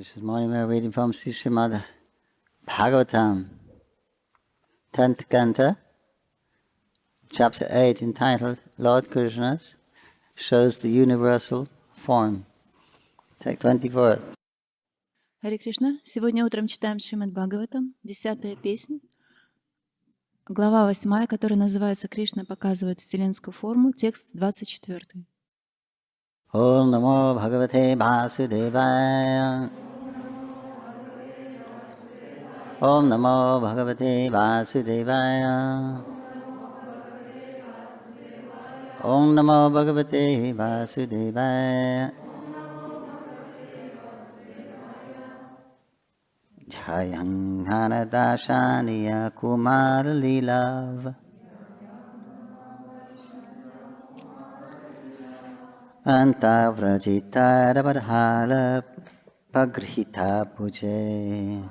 This morning we are reading from Shrimad Bhagavatam, 10th Canto, chapter 8, entitled Lord Krishna shows the universal form. Take 24. Харе Кришна. Сегодня утром читаем Шримад Бхагаватам, 10-я песнь, глава 8, которая называется «Кришна показывает вселенскую форму», текст 24. Om Namo Bhagavate Vasudevaya. Om Namo Bhagavate Vasudevaya. Om Namo Bhagavate Vasudevaya. Jayang Hanadashaniya Kumar Lilav. Anta vrajita rabadhala pagrihita puje.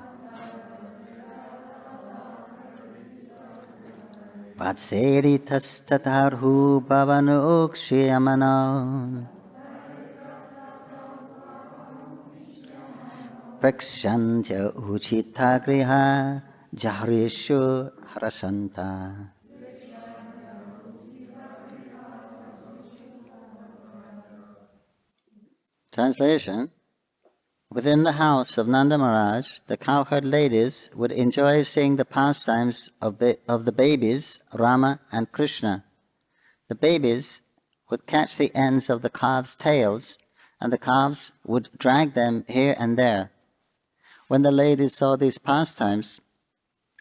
Vatseritas tatarhu bhavanu ukshiyamana. Prakshantya uchita griha jahrishu harasanta. Translation. Within the house of Nanda Maharaj, the cowherd ladies would enjoy seeing the pastimes of the babies, Rama and Krishna. The babies would catch the ends of the calves' tails, and the calves would drag them here and there. When the ladies saw these pastimes,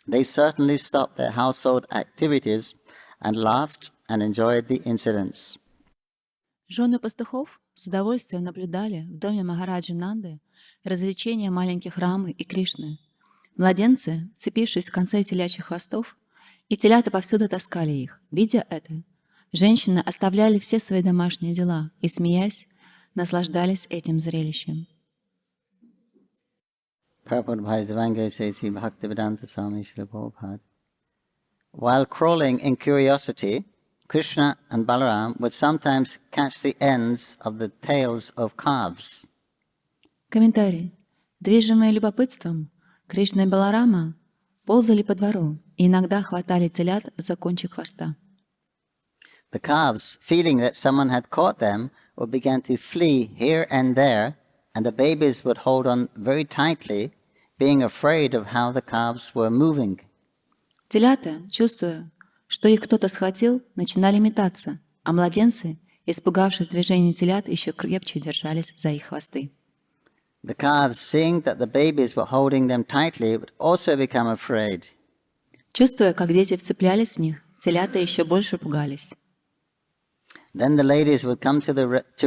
they certainly stopped their household activities and laughed and enjoyed the incidents. Жены пастухов с удовольствием наблюдали в доме Махараджи Нанды развлечения маленьких Рамы и Кришны. Младенцы, вцепившись в концы телячьих хвостов, и телята повсюду таскали их. Видя это, женщины оставляли все свои домашние дела и, смеясь, наслаждались этим зрелищем. While crawling in curiosity, Krishna and Balaram would sometimes catch the ends of the tails of calves. Комментарий. Движимые любопытством, Кришна и Баларама ползали по двору и иногда хватали телят за кончик хвоста. The calves, feeling that someone had caught them, would begin to flee here and there, and the babies would hold on very tightly, being afraid of how the calves were moving. Телята, чувствуя, что их кто-то схватил, начинали метаться, а младенцы, испугавшись движения телят, еще крепче держались за их хвосты. The calves, seeing that the babies were holding them tightly, would also become afraid. Чувствуя, как дети вцеплялись в них, телята еще больше пугались. Then the ladies would come to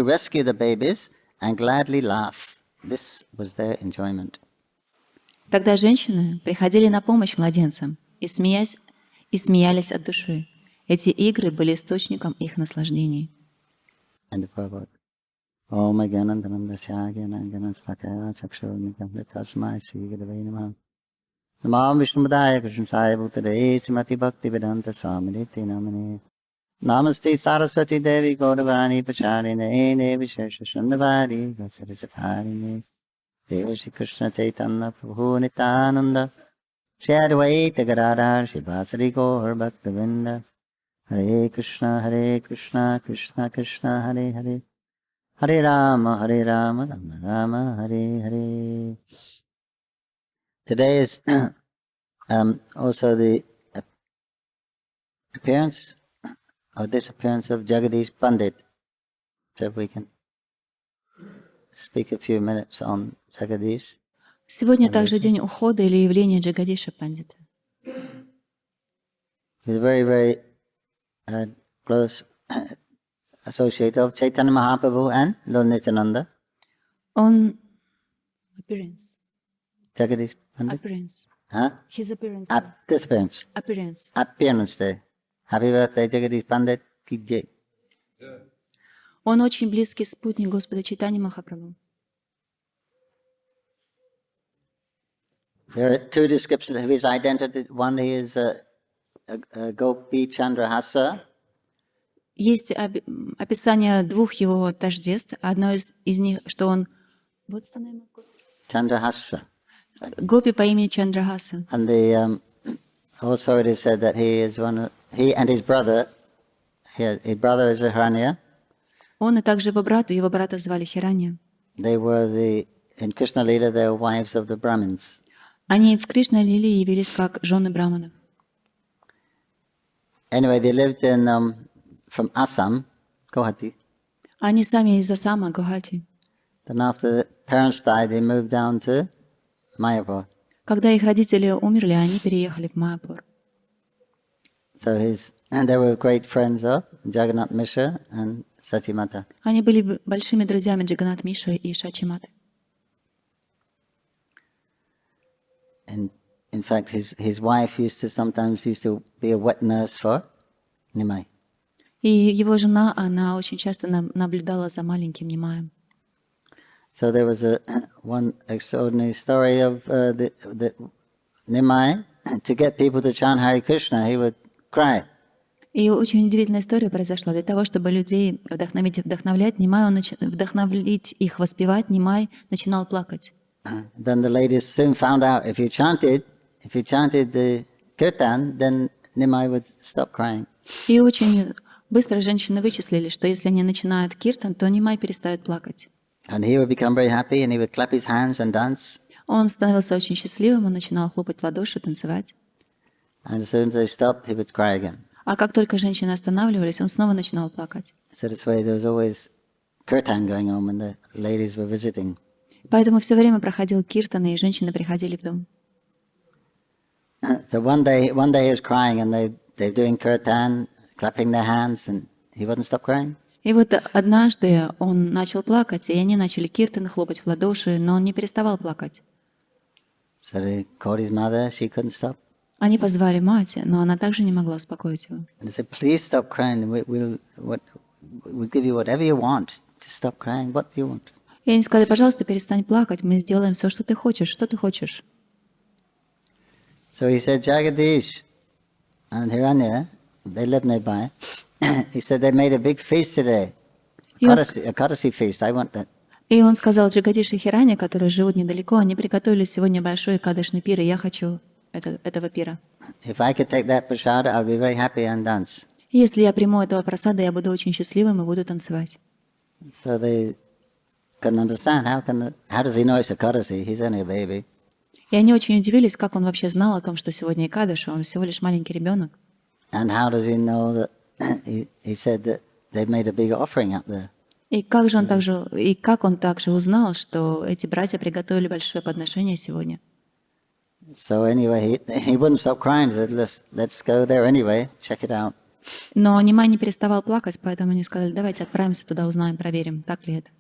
rescue the babies and gladly laugh. This was their enjoyment. Тогда женщины приходили на помощь младенцам и смеялись от души. Эти игры были источником их наслаждений. Namaste Saraswati Devi Gauravani Pacharine Devi Shesha Shandavari Vasarisakarine Jai Shri Krishna Chaitanya Prabhu Nityananda Shri Advaita Gadadhar Shivasari Gaur Bhaktavinda Hare Krishna, Krishna Krishna, Hare Hare Hare Rama, Rama Rama, Hare Hare. Today is also the disappearance of Jagadish Pandit. So if we can speak a few minutes on Jagadish. Сегодня также день ухода или явления Джагадиша Пандита. He's a very, very close associate of Chaitanya Mahaprabhu and Lord Nityananda. Он appearance. Jagadish Pandit. Appearance. Huh? His appearance. Disappearance. Appearance. Appearance Day. Happy birthday, Jagadish Pandit. Ki Jai. Он очень близкий спутник Господа Чайтаньи Махапрабху. There are two descriptions of his identity. One, he is a Gopi Chandrahasa. Есть описание двух его тождеств. Одно из них, что он Chandrahasa. Гопи по имени Чандрахаса. And also it is said that he and his brother, his brother is a Hiranya. Он и также его брата звали Хиранья. They were in Krishna Lila, they were wives of the Brahmins. Они в Кришна-лиле явились как жены браманов. Anyway, they lived from Assam, Guwahati. Они сами из Асама, Гуахати. Then after the parents died, they moved down to Mayapur. Когда их родители умерли, они переехали в Майяпур. So they were great friends of Jagannath Mishra and Sachimata. Они были большими друзьями Джаганнат Мишры и Шачиматы. And in fact, his wife sometimes used to be a wet nurse for Nimai. И его жена, она очень часто наблюдала за маленьким Нимаем. So there was one extraordinary story of the Nimai. To get people to chant Hare Krishna, he would cry. И очень удивительная история произошла. Для того, чтобы людей вдохновлять Нимай, вдохновить их воспевать, Нимай начинал плакать. Then the ladies soon found out if you chanted the kirtan, then Nimai would stop crying. И очень быстро женщины вычислили, что если они начинают киртан, то Нимай перестает плакать. And he would become very happy, and he would clap his hands and dance. Он становился очень счастливым, он начинал хлопать в ладоши, танцевать. And as soon as they stopped, he would cry again. А как только женщины останавливались, он снова начинал плакать. So this way there was always kirtan going on when the ladies were visiting. Поэтому все время проходил киртан, и женщины приходили в дом. So one day he was crying, and they're doing kirtan, clapping their hands, and he wouldn't stop crying. И вот однажды он начал плакать, и они начали киртан хлопать в ладоши, но он не переставал плакать. So they called his mother, she couldn't stop. Они позвали мать, но она также не могла успокоить его. And they said, please stop crying, we'll give you whatever you want. Just stop crying, what do you want? И они сказали, пожалуйста, перестань плакать, мы сделаем все, что ты хочешь. Что ты хочешь? So he said, Jagadish and Hiranya, they live nearby. He said, they made a big feast today. A courtesy feast, I want that. И он сказал, Джагадиш и Хирани, которые живут недалеко, они приготовили сегодня большой кадышный пир, и я хочу этого пира. If I could take that prasada, I'll be very happy and dance. Если я приму этого прасада, я буду очень счастливым и буду танцевать. So they couldn't understand. How does he know it's a courtesy? He's only a baby. И они очень удивились, как он вообще знал о том, что сегодня Экадыш, он всего лишь маленький ребенок. And how does he know that he said that they've made a big offering up there? И как он также узнал, что эти братья приготовили большое подношение сегодня? So anyway, he wouldn't stop crying. He said, let's go there anyway, check it out. Но Нимай не переставал плакать, поэтому они сказали, давайте отправимся туда, узнаем, проверим, так ли это.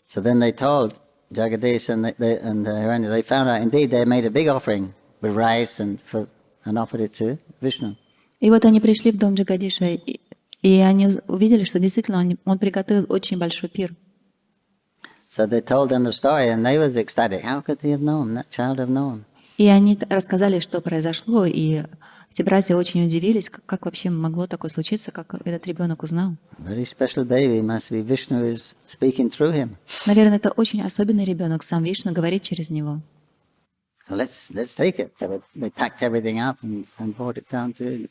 So then they told Jagadish and Hiranya, they found out indeed they made a big offering with rice and offered it to Vishnu. И вот они пришли в дом Джагадиша, и они увидели, что действительно он приготовил очень большой пир. So they told them the story, and they was ecstatic. How could he have known? That child have known. И они рассказали, что произошло, и эти братья очень удивились, как вообще могло такое случиться, как этот ребенок узнал. Very special baby. Must be Vishnu is speaking through him. Наверное, это очень особенный ребенок, сам Вишну говорит через него. So let's take it. So they packed everything up and brought it down to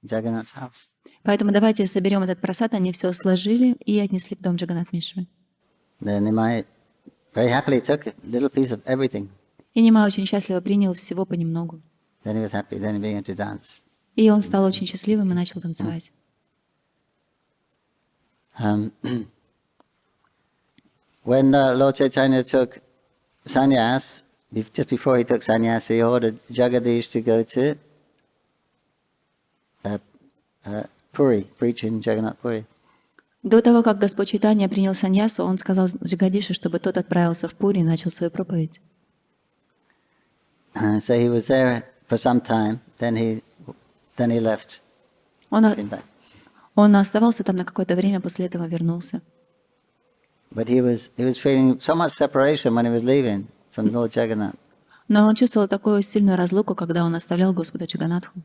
Jagannath's house. Поэтому давайте соберем этот прасад, они все сложили и отнесли в дом Джаганнат Мишры. Then Nimai very happily took a little piece of everything. И Нимай очень счастливо принял всего понемногу. Then he was happy. Then he began to dance. И он стал очень счастливым и начал танцевать. When Lord Caitanya took sannyas, just before he took sannyas, he ordered Jagadish to go to Puri, preach in Jagannath Puri. До того, как Господь Чайтанья принял саньясу, он сказал Джагадише, чтобы тот отправился в Пури и начал свою проповедь. So he was there for some time. Then he left. Came back. Он оставался там на какое-то время, после этого вернулся. But he was feeling so much separation when he was leaving from Lord Jagannath. Но он чувствовал такую сильную разлуку, когда он оставлял Господа Джаганнатху.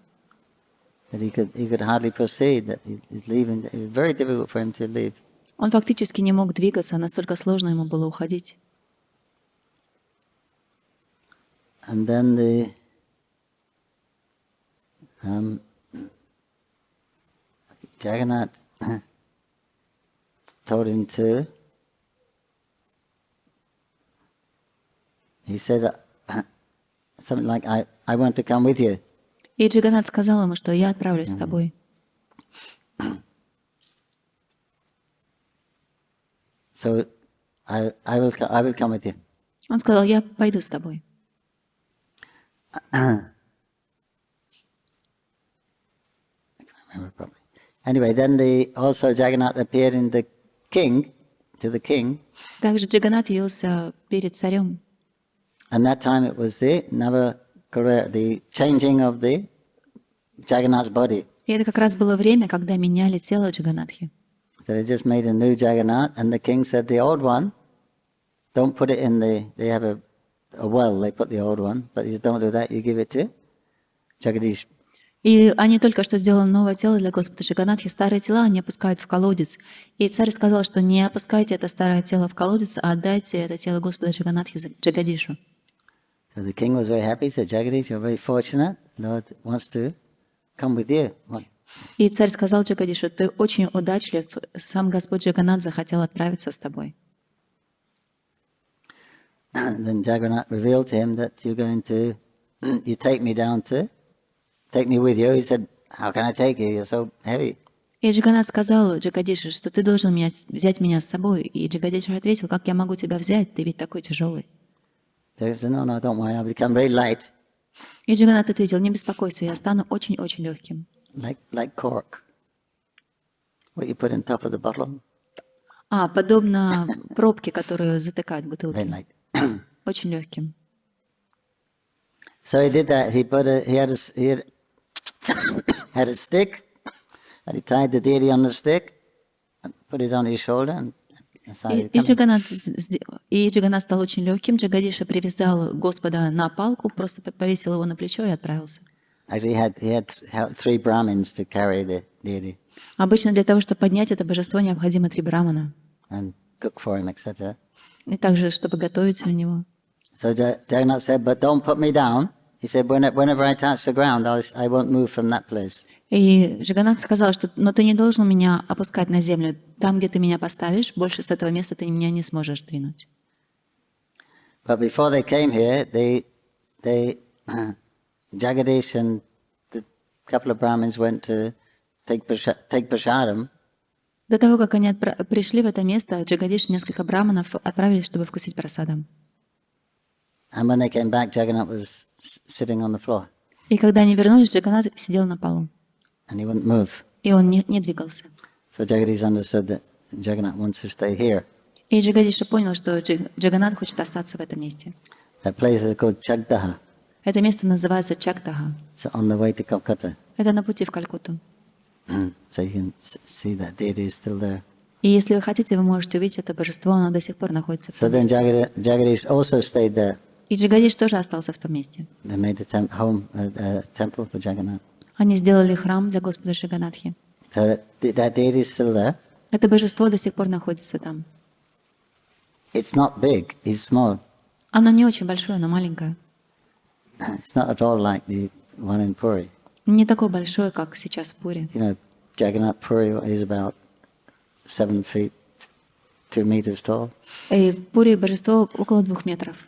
That he could hardly proceed. That he's leaving. It was very difficult for him to leave. Он фактически не мог двигаться, настолько сложно ему было уходить. And then the Jagannath told him to. He said something like, "I want to come with you." И Джаганнат сказал ему, что я отправлюсь с тобой. So I will come with you. Он сказал, я пойду с тобой. Anyway, then also Jagannath appeared to the king. Также Джаганнат явился перед царем. And that time it was the changing of the Jagannath's body. И это как раз было время, когда меняли тело Джаганнатхи. So they just made a new Jagannath, and the king said, the old one, don't put it in they have a well, they put the old one, but he said, don't do that, you give it to Jagadish. И они только что сделали новое тело для Господа Джаганнатхи. Старые тела они опускают в колодец. И царь сказал, что не опускайте это старое тело в колодец, а отдайте это тело Господа Джаганнатхи Джагадишу. So the king was very happy. He said, Jagadish, you're very fortunate. Lord wants to come with you. И царь сказал Джагадишу, ты очень удачлив, сам Господь Джаганнат захотел отправиться с тобой. And then Jagannath revealed to him that you're going to, you take me with you. He said, how can I take you? You're so heavy. И Джаганнат сказал Джагадишу, что ты должен взять меня с собой. И Джагадиш ответил, как я могу тебя взять, ты ведь такой тяжелый. He said, no, don't worry, I'll become very light. И Джаганнат ответил, не беспокойся, я стану очень-очень легким. Like cork. What you put on top of the bottle. Подобно пробке, которую затыкают в бутылке. Very light. Очень легким. So he did that. He had a stick, and he tied the deity on the stick, and put it on his shoulder, and И Джаганнат стал очень легким. Джагадиша привязал Господа на палку, просто повесил его на плечо и отправился. Actually, he had 3 Brahmins to carry the deity. Обычно для того, чтобы поднять это божество, необходимо 3 брамана. And cook for him, etc. И также, чтобы готовить для него. So Jagannath said, but don't put me down. He said, whenever I touch the ground, I won't move from that place. И Джаганнат сказал, что но ты не должен меня опускать на землю. Там, где ты меня поставишь, больше с этого места ты меня не сможешь двинуть. But before they came here, Jagadish and a couple of Brahmins went to take prasadam. До того, как они пришли в это место, Джагадиш и несколько браманов отправились, чтобы вкусить прасадам. And when they came back, Jagannath was sitting on the floor. И когда они вернулись, Джаганнат сидел на полу. And he wouldn't move. И он не двигался. So Jagadish understood that Jagannath wants to stay here. И Джагадиша понял, что Джаганнат хочет остаться в этом месте. That place is called Chagdaha. Это место называется Чактаха. So on the way to Calcutta. Это на пути в Калькутту. So you can see that deity is still there. И если вы хотите, вы можете увидеть это божество, оно до сих пор находится в том So then месте. Jagadish also stayed there. И Джагадиш тоже остался в том месте. They made a temple for Jagannath. Они сделали храм для Господа Джаганнатхи. So that deity is still there. Это божество до сих пор находится там. It's not big, it's small. Оно не очень большое, но маленькое. It's not at all like the one in Puri. Не такое большое, как сейчас в Пури. You know, Jagannath Puri is about 7 feet, 2 meters tall. И в Пури божество около 2 метров.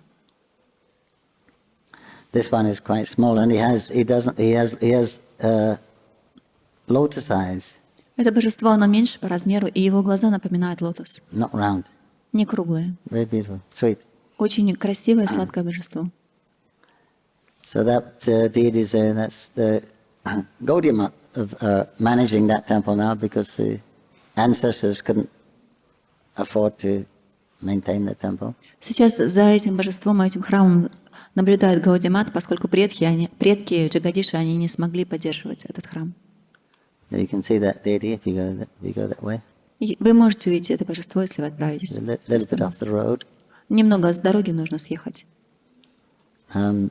This one is quite small, and he has lotus eyes. Это божество, оно меньше по размеру, и его глаза напоминают лотос. Not round. Не круглые. Very beautiful, sweet. Очень красивое, сладкое божество. So that deity is there. That's the Gaudiya of managing that temple now, because the ancestors couldn't afford to maintain the temple. Сейчас за этим божеством, этим храмом наблюдает Гаудимат, поскольку предки Джагадиши, они не смогли поддерживать этот храм. You can see that deity if you go that way. И вы можете увидеть это божество, если вы отправитесь. A little bit off the road. Немного с дороги нужно съехать. Yeah,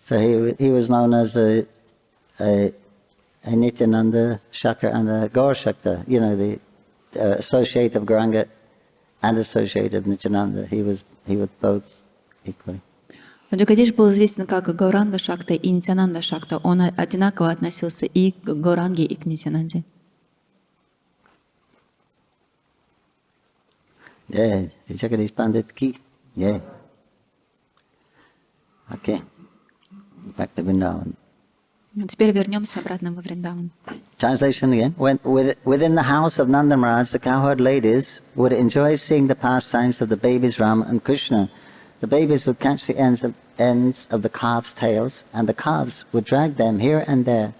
so he was known as a Nityananda Shakar and a Gaur Shakta, you know, the associate of Gauranga and associated Nityananda. He was both equally. Джагадиш был известен как Гауранга Шакта и Нитянанда Шакта. Он одинаково относился и к Гауранге, и к Нитянанде. Yeah, Jagadish Pandit ki. Yeah. Okay. Back to Vrindavan. Теперь вернемся обратно во Вриндаван. Translation again. Within the house of Nanda Maharaj, the cowherd ladies would enjoy seeing the pastimes of the babies Rama and Krishna. The babies would catch the ends of the calves' tails, and the calves would drag them here and there.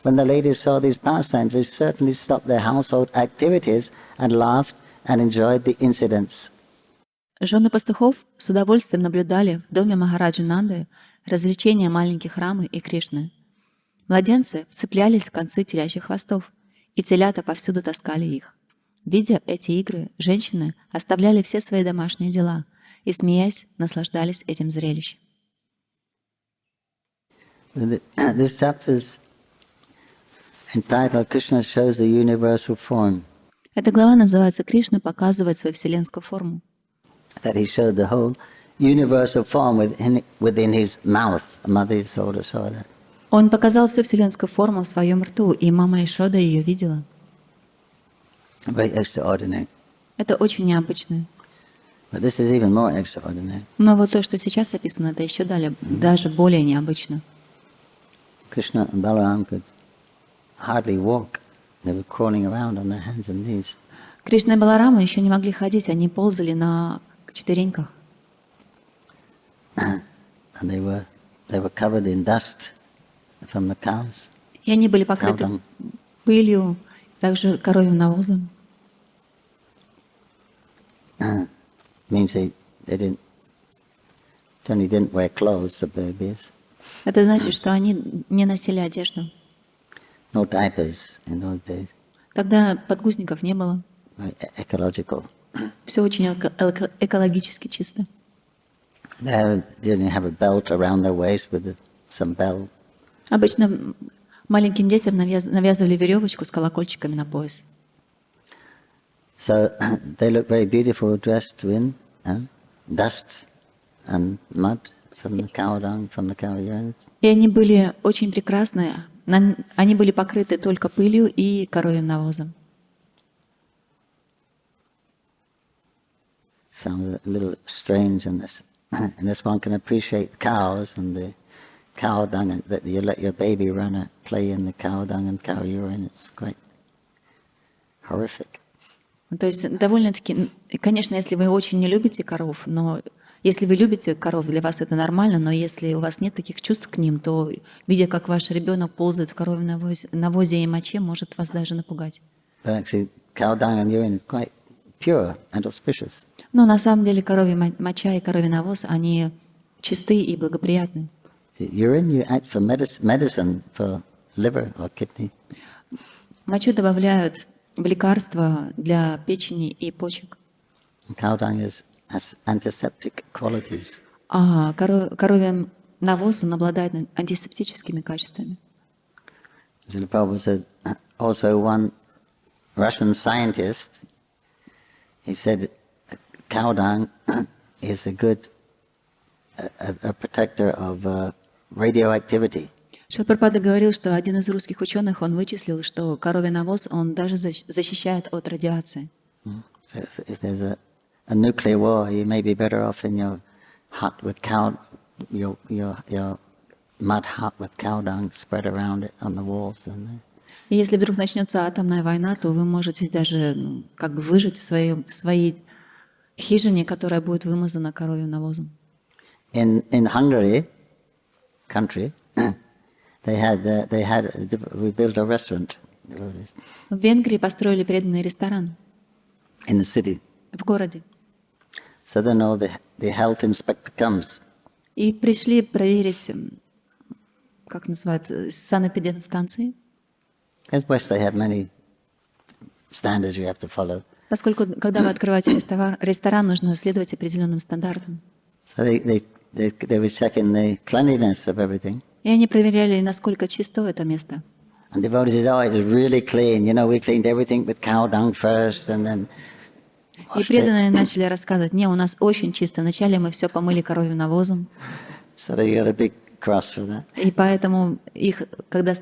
When the ladies saw these pastimes, they certainly stopped their household activities and laughed and enjoyed the incidents. Жены пастухов с удовольствием наблюдали в доме Махараджи Нанды развлечения маленьких Рамы и Кришны. Младенцы вцеплялись в концы телячьих хвостов, и телята повсюду таскали их. Видя эти игры, женщины оставляли все свои домашние дела и, смеясь, наслаждались этим зрелищем. This chapter is entitled "Krishna shows the universal form." Эта глава называется «Кришна показывает свою вселенскую форму». That he showed the whole universal form within his mouth. Mother Yasoda saw that. Он показал всю вселенскую форму в своем рту, и мама Ешода ее видела. Very extraordinary. Это очень необычно. But this is even more extraordinary. Но вот то, что сейчас описано, это еще далее, даже более необычно. Krishna and Balaram could hardly walk. They were crawling around on their hands and knees. Кришна и Баларама еще не могли ходить, они ползали на четвереньках. And they were covered in dust from the cows. И они были покрыты пылью, также коровьим навозом. Means they didn't wear clothes, the babies. Это значит, что они не носили одежду. No diapers in those days. Тогда подгузников не было. Very ecological. Все очень экологически чисто. They didn't have a belt around their waist with some bell. Обычно маленьким детям навязывали веревочку с колокольчиками на пояс. So they look very beautiful dressed in dust and mud from the cow dung, from the cow urines. И они были очень прекрасные. Они были покрыты только пылью и коровьим навозом. Sounds a little strange in this. Unless one can appreciate cows and the cow dung, and that you let your baby run or play in the cow dung and cow urine, it's quite horrific. То есть довольно-таки, конечно, если вы очень не любите коров, но если вы любите коров, для вас это нормально, но если у вас нет таких чувств к ним, то, видя, как ваш ребенок ползает в коровьем навозе и моче, может вас даже напугать. But actually, cow dung and urine is quite pure and auspicious. Но на самом деле коровья моча и коровий навоз, они чисты и благоприятны. Urine you add for medicine for liver or kidney. Мочу добавляют в лекарства для печени и почек. Cow dung has antiseptic qualities. А коровий навоз, он обладает антисептическими качествами. Srila Prabhu said, also one Russian scientist, he said, cow dung is a good a protector of radioactivity. Шрила Прабхупада говорил, что один из русских ученых, он вычислил, что коровий навоз, он даже защищает от радиации. So if there's a nuclear war, you may be better off in your hut with your mud hut with cow dung spread around it on the walls. И если вдруг начнется атомная война, то вы можете даже как бы выжить в своей хижине, которая будет вымазана коровьим навозом. In Hungary, country, we built a restaurant. В Венгрии построили преданный ресторан. In the city. В городе. So then the health inspector comes. И пришли проверить, как называют, санэпидемстанции. In West they have many standards you have to follow. Поскольку, когда вы открываете ресторан, нужно следовать определенным стандартам. So they were checking the cleanliness of everything. И они проверяли, насколько чисто это место. And devotees said, "Oh, it is really clean. You know, we cleaned everything with cow dung first, and then И преданные начали рассказывать: не, у нас очень чисто. Вначале мы все помыли коровьим навозом. So they got a big cross for that. И поэтому их, когда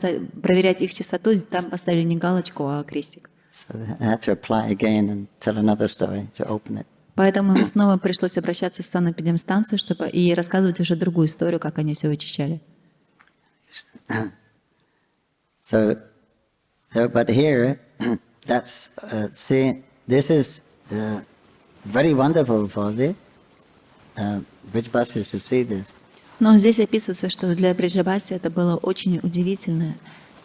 проверять их чистоту, там поставили не галочку, а крестик. So they had to apply again and tell another story to open it. Поэтому им снова пришлось обращаться в санэпидемстанцию, чтобы и рассказывать уже другую историю, как они все вычищали. So, but here, that's see, this is very wonderful for the Brijvasis to see this. Но здесь описывается, что для Бриджабаси это было очень удивительно,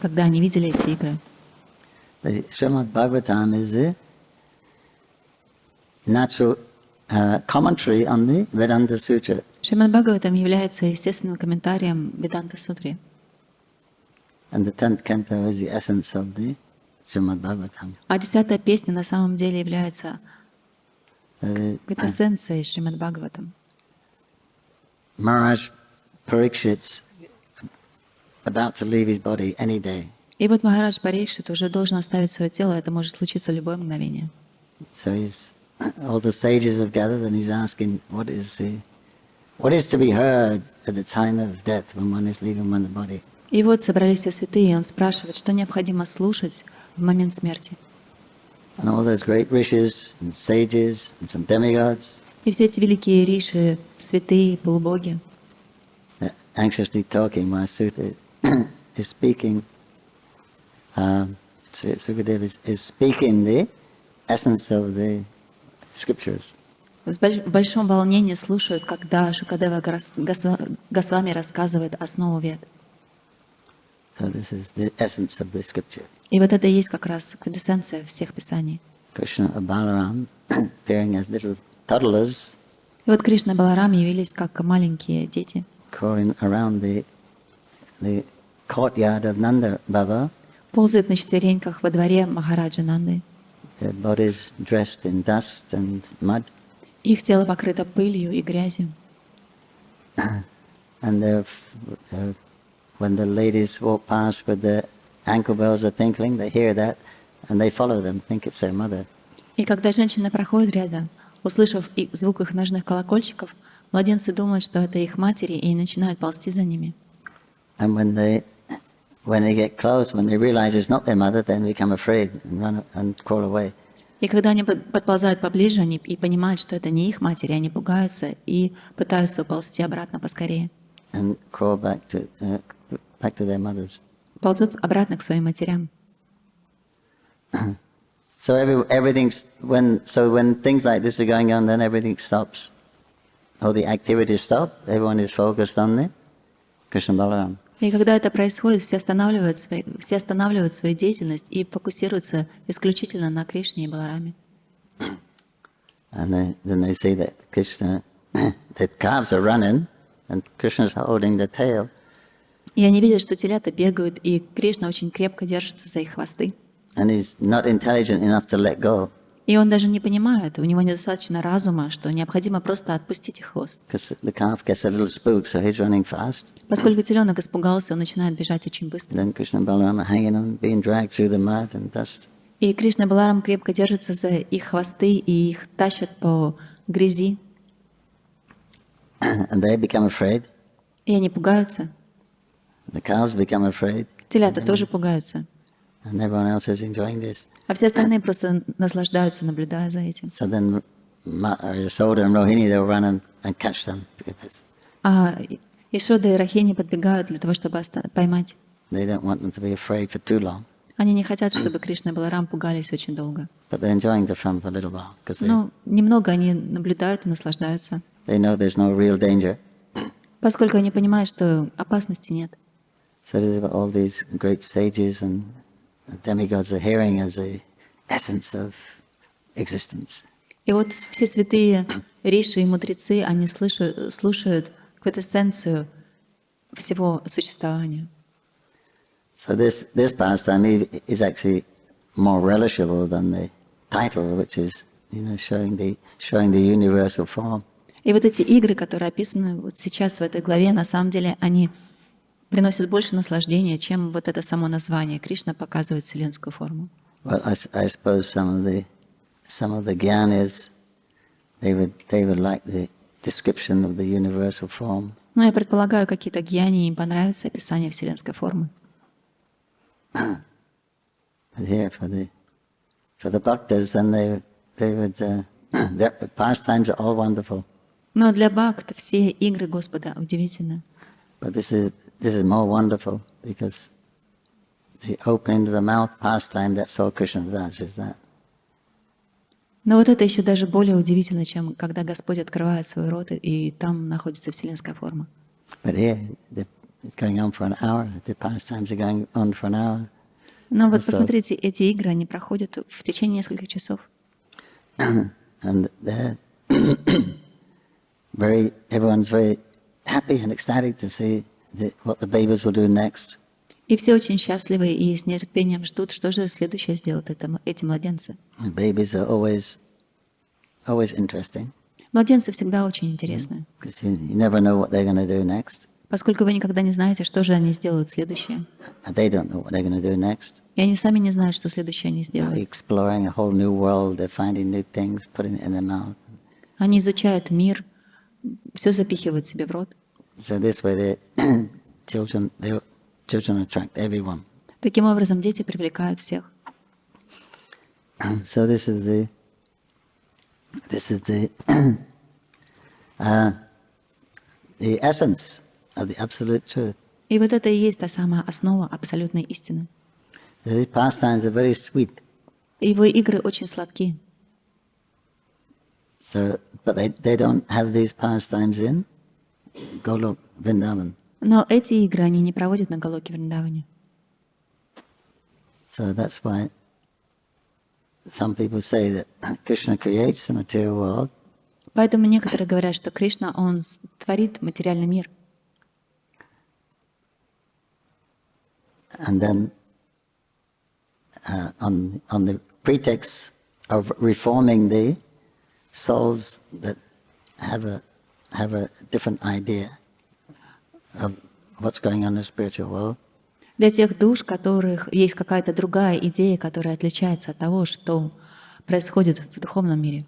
когда они видели эти игры. The Shrimad Bhagavatam is a natural commentary on the Vedanta Sutra. Шримад Бхагаватам является естественным комментарием Веданта Сутре. And the 10th canto is the essence of the Shrimad Bhagavatam. А 10-я песня на самом деле является эссенцией Шримад Бхагаватам. Maharaj Parikshit's about to leave his body any day. И вот Махарадж Парикшит уже должен оставить свое тело, это может случиться в любое мгновение. So all the sages have gathered and he's asking what is to be heard at the time of death when one is leaving one's body. И вот собрались все святые, и он спрашивает, что необходимо слушать в момент смерти. And all those great rishis and sages and some demigods И все эти великие риши, святые, полубоги, anxiously talking while Sutta is speaking. Sukadeva is speaking the essence of the scriptures. в большом волнении слушают, когда Шукадева Госвами рассказывает основу вед. So this is the essence of the scripture. И вот это и есть как раз квинтэссенция всех писаний. Krishna and Balaram appearing as little toddlers, И вот Кришна и Баларам явились как маленькие дети, crawling around the courtyard of Nanda Baba, ползают на четвереньках во дворе Махараджа Нанды. their bodies dressed in dust and mud, Их тело покрыто пылью и грязью. and when the ladies walk past with the ankle bells are tinkling, they hear that and they follow them, think it's their mother. И когда женщины проходят рядом, услышав звук их ножных колокольчиков, младенцы думают, что это их матери, и начинают ползти за ними. And when they get close, when they realize it's not their mother, then they become afraid and run and crawl away. И когда они подползают поближе, они и понимают, что это не их матери, они пугаются и пытаются уползти обратно поскорее. And crawl back to their mothers. Ползут обратно к своим матерям. So when things like this are going on, then everything stops. All the activities stop. Everyone is focused on the Krishna Balaram. И когда это происходит, все останавливают свою деятельность и фокусируются исключительно на Кришне и Балараме. And then they see that Krishna, the calves are running, and Krishna's holding the tail. И они видят, что телята бегают, и Кришна очень крепко держится за их хвосты. And he's not intelligent enough to let go. И он даже не понимает, у него недостаточно разума, что необходимо просто отпустить их хвост. Because the calf gets a little spooked, so he's running fast. Поскольку теленок испугался, он начинает бежать очень быстро. Then Krishna and Balaram are hanging on, being dragged through the mud and dust. И Кришна и Баларам крепко держатся за их хвосты и их тащат по грязи. And they become afraid. И они пугаются. The cows become afraid. Телята тоже пугаются. And everyone else is enjoying this. А все остальные просто наслаждаются, наблюдая за этим. So then Yasoda and Rohini, they'll run and catch them. А Ишода и Рахини подбегают для того, чтобы поймать. They don't want them to be afraid for too long. Они не хотят, чтобы Кришна и Баларам пугались очень долго. But they're enjoying the fun for a little while. Because Но немного они наблюдают и наслаждаются, they know there's no real danger. поскольку они понимают, что опасности нет. So this is what all these great sages and demigods are hearing as the essence of existence. И вот все святые риши и мудрецы, они слушают квинтэссенцию всего существования. So this pastime is actually more relishable than the title, which is, showing the universal form. И вот эти игры, которые описаны вот сейчас в этой главе, на самом деле они приносят больше наслаждения, чем вот это само название. Кришна показывает вселенскую форму. Well, I suppose some of the some of the Gyanis, they would like the description of the universal form. Но я предполагаю, какие-то гьяни им понравится описание вселенской формы. But here for the bhaktas, then they would their pastimes are all wonderful. Но для бхакта все игры Господа удивительны. But this is more wonderful because the opening of the mouth pastime, that's all Krishna does, is that. Но вот это еще даже более удивительно, чем когда Господь открывает свой рот, и там находится вселенская форма. But here, it's going on for an hour. The pastimes are going on for an hour. Но вот посмотрите, эти игры, они проходят в течение нескольких часов. And they're everyone's very happy and ecstatic to see what the babies will do next. И все очень счастливы и с нетерпением ждут, что же следующее сделают эти младенцы. And babies are always interesting. Младенцы всегда очень интересны, Because you never know what they're going to do next. поскольку вы никогда не знаете, что же они сделают следующее. And they don't know what they're going to do next. И они сами не знают, что следующее они They're сделают. exploring a whole new world. They're finding new things, putting it in their mouth. Они изучают мир, все запихивают себе в рот. So this way, children attract everyone. Таким образом, дети привлекают всех. So this is the the essence of the absolute truth. И вот это и есть та самая основа абсолютной истины. These pastimes are very sweet. Его игры очень сладкие. So, but they don't have these pastimes in Golok Vrindavan. Но эти игры они не проводят на Галоке Вриндаване. So that's why some people say that Krishna creates the material world. Поэтому некоторые говорят, что Кришна, он творит материальный мир. And then on the pretext of reforming the souls that have a different idea of what's going on in the spiritual world. Для тех душ, которых есть какая-то другая идея, которая отличается от того, что происходит в духовном мире.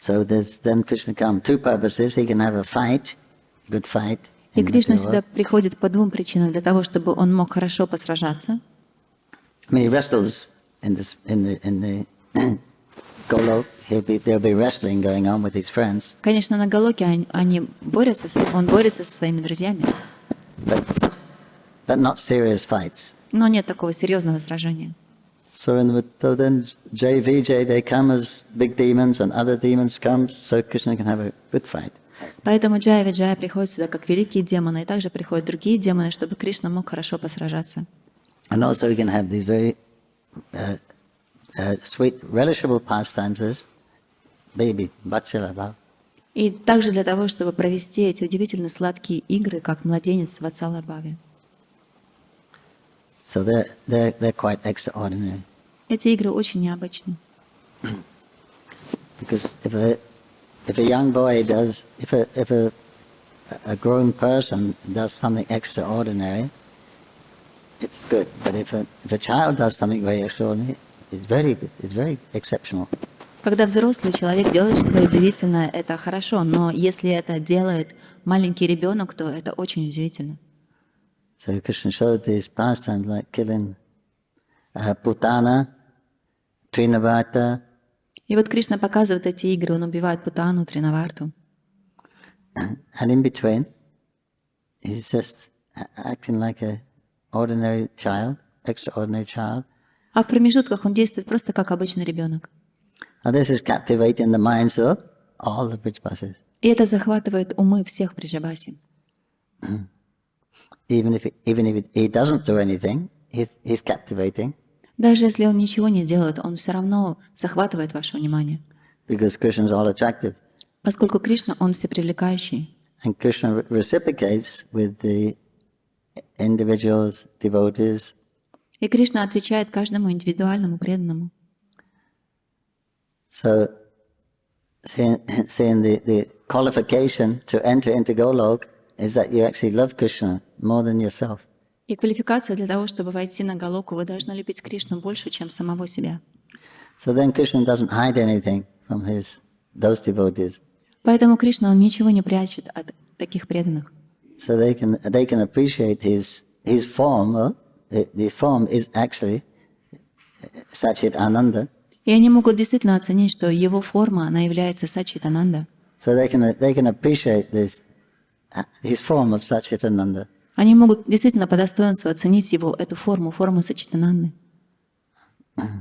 So then Krishna comes. Two purposes. He can have a fight, good fight. И Кришна сюда приходит по двум причинам. Для того, чтобы он мог хорошо посражаться. I mean, he wrestles in the Golok. There'll be wrestling going on with his friends. Конечно, на Галоке он борется со своими друзьями. But not serious fights. Но нет такого серьезного сражения. So then JVJ, they come as big demons and other demons come, so Krishna can have a good fight. Поэтому Джая Виджая приходит сюда как великие демоны, и также приходят другие демоны, чтобы Кришна мог хорошо посражаться. And also he can have these very sweet, relishable pastimes as baby, Vatsalabha. И также для того, чтобы провести эти удивительно сладкие игры, как младенец в Ватсалабхаве. So they're quite extraordinary. Эти игры очень необычны. Because if a young boy does, if a grown person does something extraordinary, it's good. But if a child does something very extraordinary, it's very good. It's very exceptional. Когда взрослый человек делает что-то удивительное, это хорошо, но если это делает маленький ребенок, то это очень удивительно. So Krishna showed these pastimes like killing Putana, Trinavarta. И вот Кришна показывает эти игры, он убивает Путану, Тринаварту. And in between, he's just acting like an ordinary child, extraordinary child. А в промежутках он действует просто как обычный ребенок. And this is captivating the minds of all the Brijbasis. И это захватывает умы всех Бриджабаси. Even if he doesn't do anything, he's captivating. Даже если он ничего не делает, он все равно захватывает ваше внимание. Because Krishna is all attractive. Поскольку Кришна, он всепривлекающий. And Krishna reciprocates with the individuals, devotees. И Кришна отвечает каждому индивидуальному преданному. So, seeing the qualification to enter into Golok is that you actually love Krishna more than yourself. И квалификация для того, чтобы войти на Галоку, вы должны любить Кришну больше, чем самого себя. So then Krishna doesn't hide anything from those devotees. Поэтому Кришна, он ничего не прячет от таких преданных. So they can appreciate his form. The form is actually Satchit Ananda. И они могут действительно оценить, что его форма, она является Саччитананда. So they can appreciate his form of Satchitananda. Они могут действительно по достоинству оценить его, эту форму Саччитананды.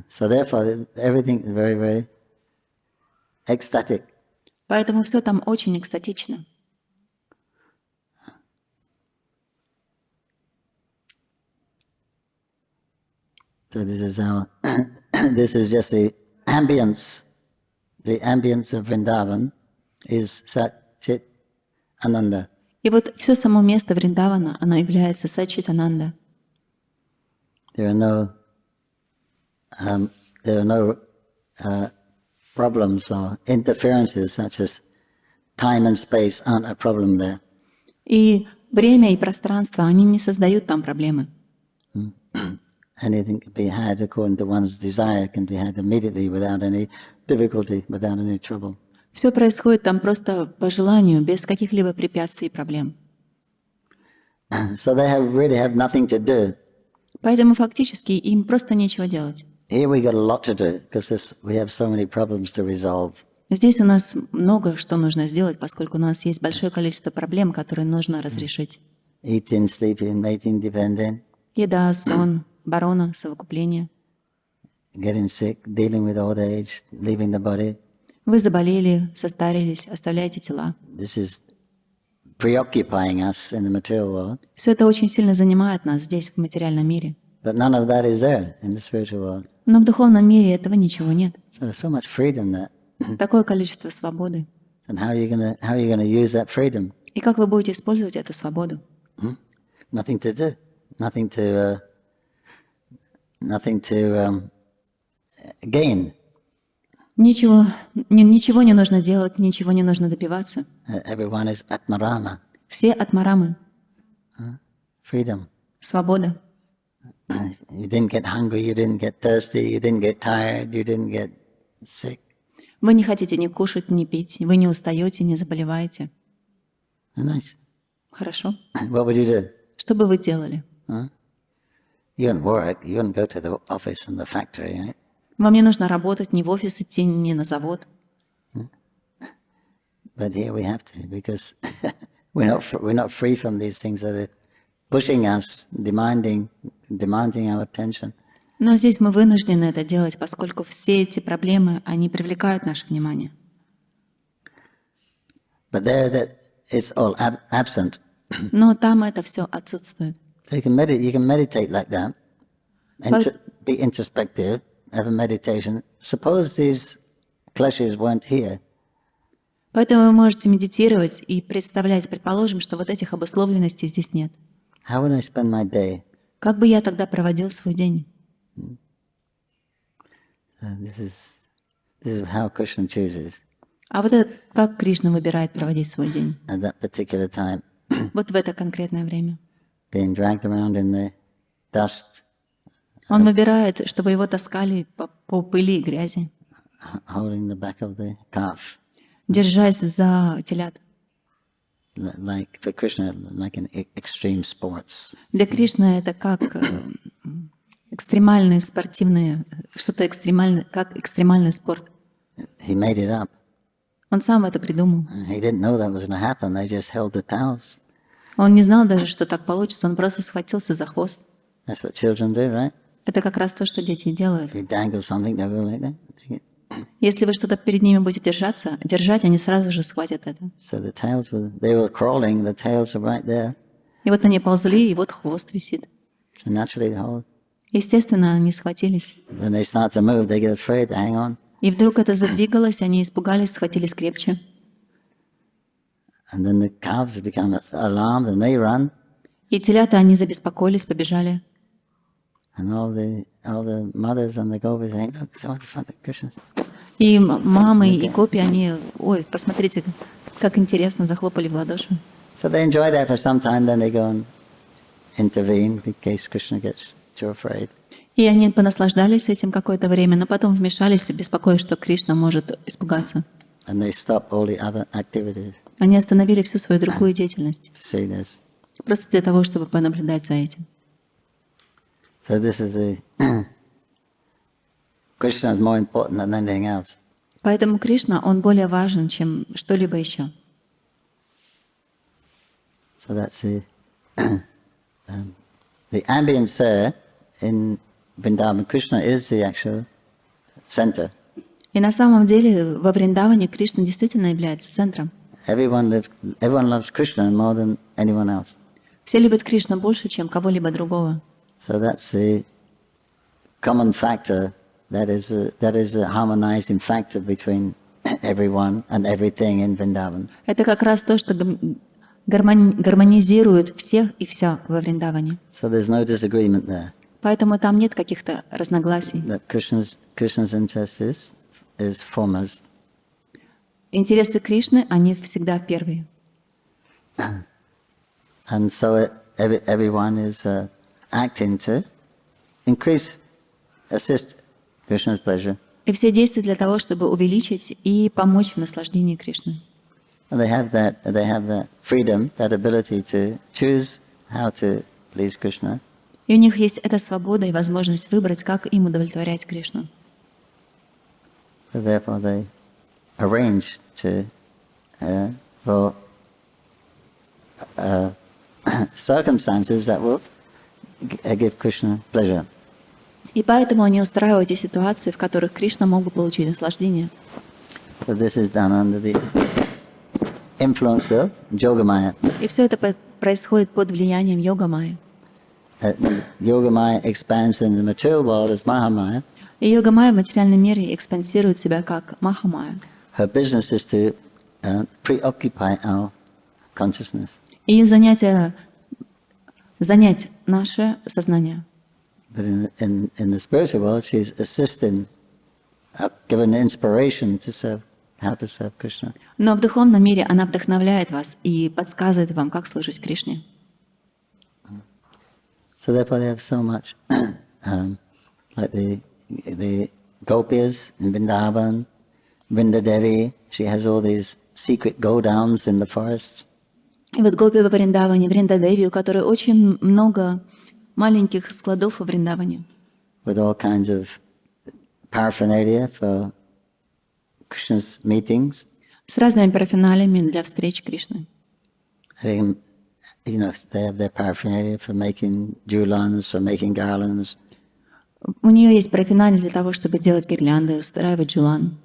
So therefore, everything is very, very ecstatic. Поэтому все там очень экстатично. So this is how. This is just the ambience. The ambience of Vrindavan is Satchit Ananda. И вот все само место Вриндавана, оно является Саччитананда. There are no problems or interferences such as time and space aren't a problem there. И время и пространство, они не создают там проблемы. Anything can be had according to one's desire, can be had immediately without any difficulty, without any trouble. Все происходит там просто по желанию, без каких-либо препятствий и проблем. So they really have nothing to do. Поэтому фактически им просто нечего делать. Here we got a lot to do because we have so many problems to resolve. Здесь у нас много что нужно сделать, поскольку у нас есть большое количество проблем, которые нужно разрешить. Eating, sleeping, mating, depending. Еда, сон, оборона, совокупление. Getting sick, dealing with old age, leaving the body. Вы заболели, состарились, оставляете тела. This is preoccupying us in the material world. Все это очень сильно занимает нас здесь, в материальном мире. But none of that is there in the spiritual world. Но в духовном мире этого ничего нет. So there's so much freedom there. Такое количество свободы. And how are you gonna use that freedom? И как вы будете использовать эту свободу? Nothing to do, nothing to gain. Ничего не нужно делать, ничего не нужно добиваться. Everyone is atmarama, Все атмарамы. freedom. Свобода. You didn't get hungry, you didn't get thirsty, you didn't get tired, you didn't get sick. Вы не хотите ни кушать, ни пить. Вы не устаете, не заболеваете. Nice. Хорошо. What would you do? Что бы вы делали? You wouldn't work, you wouldn't go to the office in the factory, right? Вам не нужно работать ни в офис идти, ни на завод. But here we have to, because we're not free from these things that are pushing us, demanding our attention. Но здесь мы вынуждены это делать, поскольку все эти проблемы, они привлекают наше внимание. But there, it's all absent. Но там это все отсутствует. So you can meditate like that, and be introspective, have a meditation. Suppose these kleshas weren't here. Поэтому вы можете медитировать и представлять, предположим, что вот этих обусловленностей здесь нет. How would I spend my day? Как бы я тогда проводил свой день? This is how Krishna chooses А вот это как Кришна выбирает проводить свой день? at that particular time, Вот в это конкретное время. being dragged around in the dust, Он выбирает, чтобы его таскали по пыли и грязи, holding the back of the calf, держась за телят. like for Krishna, like in extreme sports. Для Кришны это как экстремальные спортивные, что-то экстремальное, как экстремальный спорт. He made it up. Он сам это придумал. He didn't know that was going to happen. They just held the towels. Он не знал даже, что так получится, он просто схватился за хвост. That's what children do, right? Это как раз то, что дети делают. If you dangle something, they will like that. Take it. Если вы что-то перед ними будете держать, они сразу же схватят это. So the tails they were crawling, the tails are right there. И вот они ползли, и вот хвост висит. So naturally they hold. Естественно, они схватились. When they start to move, they get afraid to hang on. И вдруг это задвигалось, они испугались, схватились крепче. And then the calves become alarmed and they run. И телята, они забеспокоились, побежали. And all the mothers and the gopis saying, look, so much fun at Krishna's. И мамы, и гопи, они, ой, посмотрите, как интересно, захлопали в ладоши. So they enjoy that for some time, then they go and intervene in case Krishna gets too afraid. И они понаслаждались этим какое-то время, но потом вмешались, беспокоясь, что Кришна может испугаться. And they stop all the other activities Они остановили всю свою другую деятельность, to see this. просто для того, чтобы понаблюдать за этим. So this is Krishna is more important than anything else. Поэтому Кришна, он более важен, чем что-либо еще. So that's the ambience there in Vrindavan. Krishna is the actual center. И на самом деле во Вриндаване Кришна действительно является центром. Everyone loves Krishna more than anyone else. Все любят Кришну больше, чем кого-либо другого. So that's the common factor. That is a harmonizing factor between everyone and everything in Vrindavan. Это как раз то, что гармонизирует всех и вся во Вриндаване. So there's no disagreement there. Поэтому там нет каких-то разногласий. That Krishna's interest is foremost. Интересы Кришны, они всегда первые. And so everyone is acting to assist Krishna's pleasure. И все действия для того, чтобы увеличить и помочь в наслаждении Кришны. And they have that freedom, that ability to choose how to please Krishna. И у них есть эта свобода и возможность выбрать, как им удовлетворять Кришну. So therefore they arrange for circumstances that will give Krishna pleasure. И поэтому они устраивают те ситуации, в которых Кришна мог бы получить наслаждение. So this is done under the influence of Yogamaya. И все это происходит под влиянием Йога-майи. Yogamaya expands in the material world as Mahamaya. И Йога-майя в материальном мире экспансирует себя как Махамая. Her business is to preoccupy our consciousness. Ее занятие — занять наше сознание. But in the spiritual world, she's assisting, given inspiration to serve, how to serve Krishna. Но в духовном мире она вдохновляет вас и подсказывает вам, как служить Кришне. So therefore they have so much, like the gopis in Vrindavan, Vrindadevi, she has all these secret go-downs in the forests. И вот гопи во Вриндаване, Вриндадеви, у которой очень много маленьких складов во Вриндаване. With all kinds of paraphernalia for Krishna's meetings. С разными парафиналиями для встреч Кришны. They have their paraphernalia for making jewelans, for making garlands. У нее есть парафиналия для того, чтобы делать гирлянды, устраивать джулан.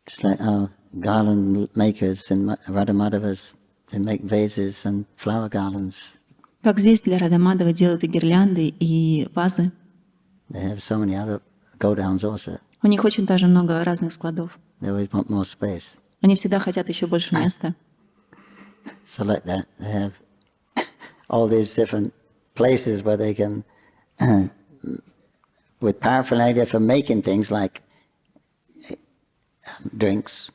Just like our garland makers in Radhamadhavas, they make vases and flower garlands. Как здесь для Радамадова делают и гирлянды, и вазы. They have so many other go-downs also. У них очень даже много разных складов. They always want more space. Они всегда хотят еще больше места. So like that, they have all these different places where they can, with paraphernalia for making things like drinks.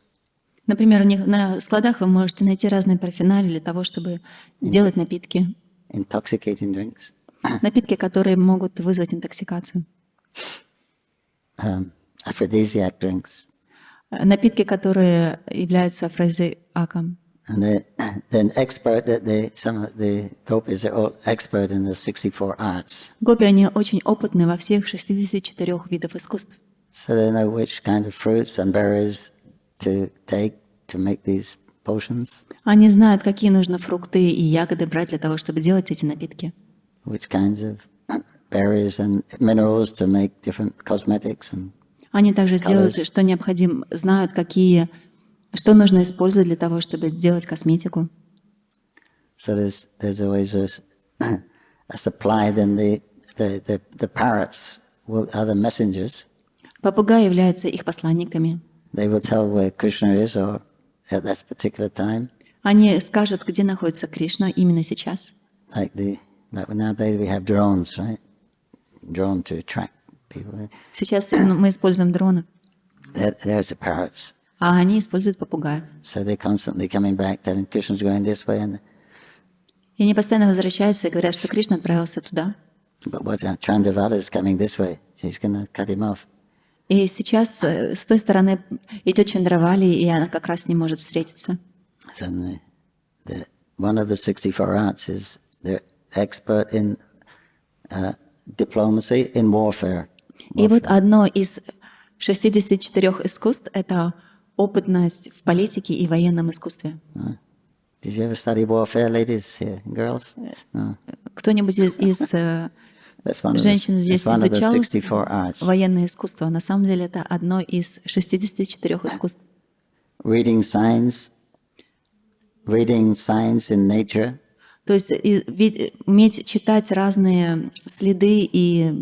Например, у них на складах вы можете найти разные парафиналии для того, чтобы делать напитки. Intoxicating drinks. Напитки, которые могут вызвать интоксикацию. Aphrodisiac drinks. Напитки, которые являются афродизиаком. And then some of the gopis are all expert in the 64 arts. Гопи, они очень опытны во всех 64 видах искусств. So they know which kind of fruits and berries to take to make these potions. Они знают, какие нужно фрукты и ягоды брать для того, чтобы делать эти напитки. Which kinds of berries and minerals to make different cosmetics and Они также сделают, что необходимо, знают, что нужно использовать для того, чтобы делать косметику. So there's always a supply. Then the parrots are the messengers. Попугаи являются их посланниками. They will tell where Krishna is or at that particular time. Они скажут, где находится Кришна именно сейчас. Like nowadays we have drones, right? Drone to track people. Сейчас мы используем дроны. There's the parrots. А они используют попугаев. So they're constantly coming back, telling Krishna's going this way, И они постоянно возвращаются и говорят, что Кришна отправился туда. But watch out, Chandravada is coming this way. She's going to cut him off. И сейчас с той стороны идет Чандравали, и она как раз не может встретиться. So one of the 64 arts is they're expert in diplomacy, in warfare. И вот одно из 64 искусств — это опытность в политике и военном искусстве. Did you ever study warfare, ladies here, girls? No. Кто-нибудь из женщин здесь изучал 64 arts. военное искусство? На самом деле это одно из 64 искусств. Reading signs in nature. То есть уметь читать разные следы и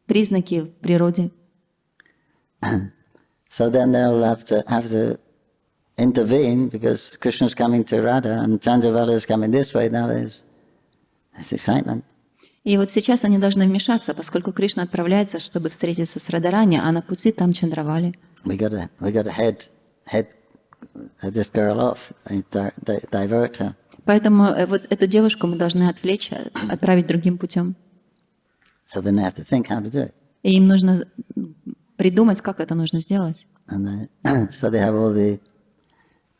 признаки в природе. So then they'll have to intervene because Krishna's coming to Radha and Chandravada is coming this way. Now there's excitement. И вот сейчас они должны вмешаться, поскольку Кришна отправляется, чтобы встретиться с Радарани, а на пути там Чандравали. We gotta head this girl off and divert her. Поэтому вот эту девушку мы должны отвлечь, отправить другим путем. So then they have to think how to do it. И им нужно придумать, как это нужно сделать. And so they have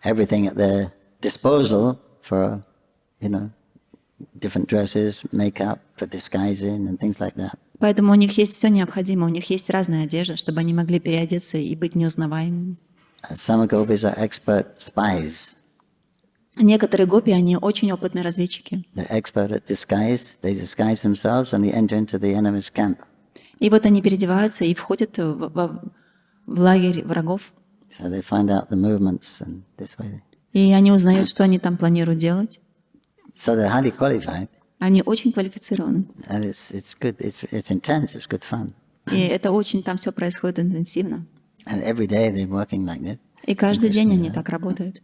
everything at their disposal for, different dresses, makeup, for disguising and things like that. Поэтому у них есть все необходимое, у них есть разная одежда, чтобы они могли переодеться и быть неузнаваемыми. Some gopis are expert spies. Некоторые гопи, они очень опытные разведчики. They're expert at disguise. They disguise themselves and they enter into the enemy's camp. И вот они переодеваются и входят в лагерь врагов. So they find out the movements and this way. И они узнают, что они там планируют делать. So they're highly qualified. Они очень квалифицированы. And it's good. It's intense. It's good fun. И это очень, там все происходит интенсивно. And every day they're working like this. И каждый день они так работают.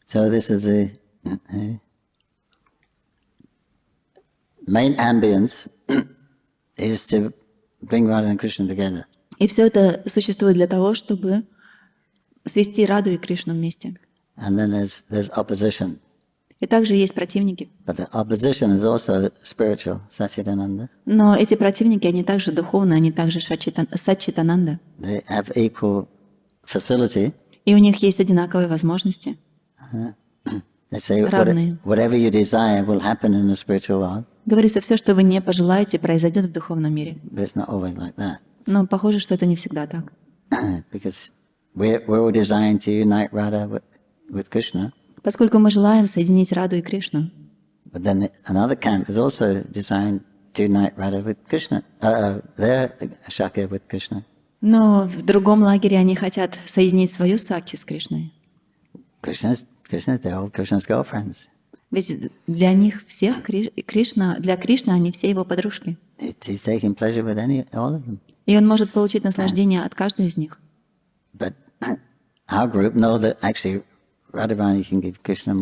So this is the main ambience is to bring Radha and Krishna together. И все это существует для того, чтобы свести Раду и Кришну вместе. And then there's opposition. И также есть противники. But the opposition is also spiritual, Satchidananda. Но эти противники, они также духовные, они также Саччитананда. They have equal facility. И у них есть одинаковые возможности. They say Равные. whatever you desire will happen in the spiritual world. Говорится, все, что вы не пожелаете, произойдет в духовном мире. But it's not always like that. Но похоже, что это не всегда так. Because we're all designed to unite Radha with Krishna. Поскольку мы желаем соединить Раду и Кришну. But then another camp is also designed to unite Radha with Krishna. Their Shakya with Krishna. Но в другом лагере они хотят соединить свою Сакхи с Кришной. Krishna's they're all Krishna's girlfriends. Ведь для них всех Кришна, для Кришны они все его подружки. He's taking pleasure with all of them. И он может получить наслаждение от каждой из них. But our group know that actually Radharani can give Krishna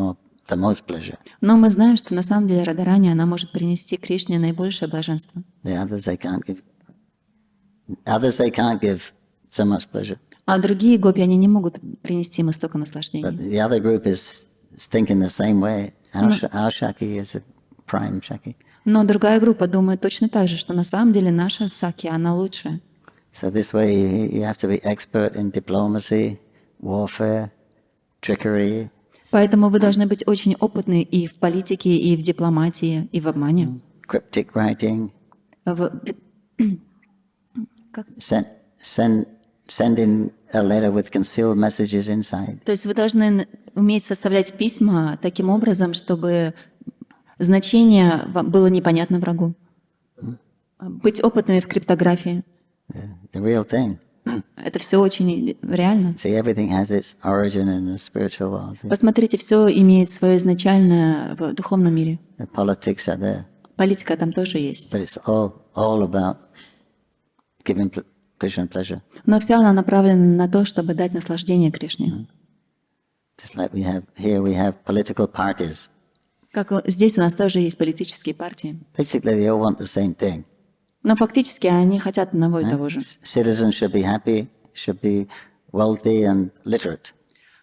the most pleasure. Но мы знаем, что на самом деле Радарани, она может принести Кришне наибольшее блаженство. The others they can't give so much pleasure. А другие гопи, они не могут принести ему столько But наслаждения. the other group is thinking the same way. Our Shakti is a prime Shakti. Но другая группа думает точно так же, что на самом деле наша Сакхи, она лучшая. So this way you have to be expert in diplomacy, warfare, trickery. Поэтому вы должны быть очень опытны и в политике, и в дипломатии, и в обмане. Cryptic writing, Как? sending a letter with concealed messages inside. То есть вы должны уметь составлять письма таким образом, чтобы значение вам было непонятно врагу. Быть опытными в криптографии. The real thing. Это все очень реально. See, everything has its origin in the spiritual world. Посмотрите, все имеет свое изначальное в духовном мире. The politics are there, Политика там тоже есть. but it's all about giving Krishna pleasure. Но вся она направлена на то, чтобы дать наслаждение Кришне. Just like we have political parties. Как здесь у нас тоже есть политические партии. Basically, they all want the same thing. Но фактически они хотят одного и того же. Citizens should be happy, should be wealthy and literate.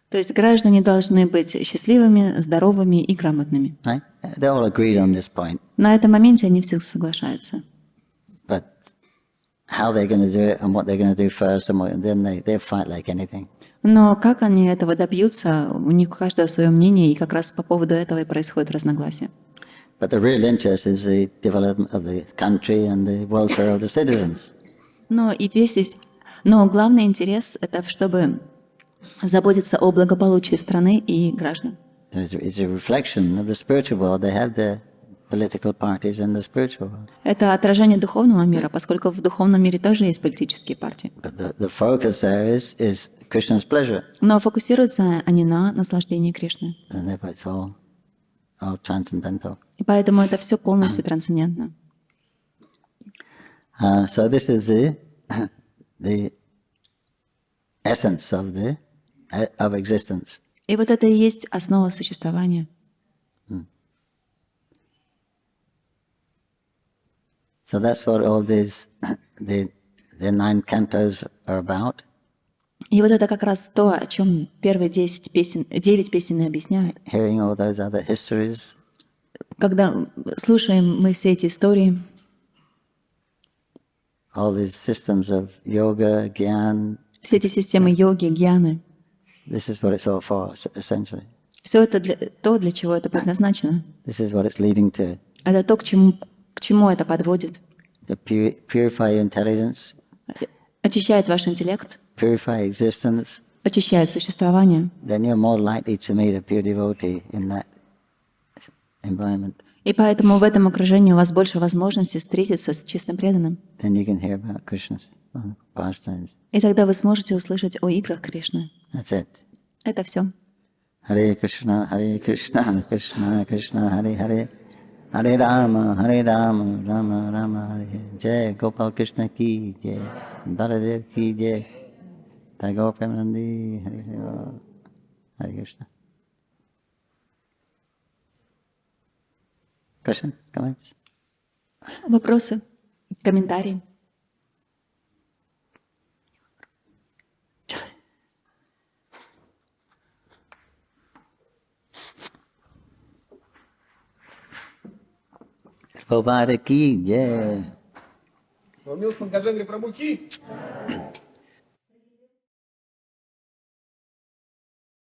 То есть граждане должны быть счастливыми, здоровыми и грамотными. Right? They all agreed on this point. На этом моменте они все соглашаются. But how they're going to do it and what they're going to do first, and then they fight like anything. Но как они этого добьются, у них у каждого свое мнение, и как раз по поводу этого и происходит разногласие. But the real interest is the development of the country and the welfare of the citizens. Но главный интерес — это чтобы заботиться о благополучии страны и граждан. It's a reflection of the spiritual world. They have the political parties in the spiritual world. Это отражение духовного мира, поскольку в духовном мире тоже есть политические партии. But the focus there is Krishna's pleasure. Но фокусируются они на наслаждении Кришны. And therefore it's all transcendental. И поэтому это все полностью трансцендентно. So this is the essence of existence. И вот это и есть основа существования. So that's what all these the 9 cantos are about. И вот это как раз то, о чем первые 9 песен и объясняют. Hearing all those other histories. Когда слушаем мы все эти истории, all these systems of yoga, gyan. Все эти системы йоги, гьяны. This is what it's all for, essentially. Все это для чего это предназначено. This is what it's leading to. Это то, к чему это подводит. To purify your intelligence. Очищает ваш интеллект. Purify existence. Очищает существование. Then you're more likely to meet a pure devotee in that environment. И поэтому в этом окружении у вас больше возможностей встретиться с чистым преданным. Then you can hear about Krishna's pastimes. И тогда вы сможете услышать о играх Кришны. That's it. Это все. Hare Krishna, Krishna Krishna, Hare Hare. Hare Rama, Rama Rama, Hare. Jai Gopal Krishna ki jai. Baladev ki jai. Tagore Premanandi, Hare Krishna. Question, comments? Вопросы, комментарии? Prabhupada ki jai. Его Милость Панкаджангхри прабху ки.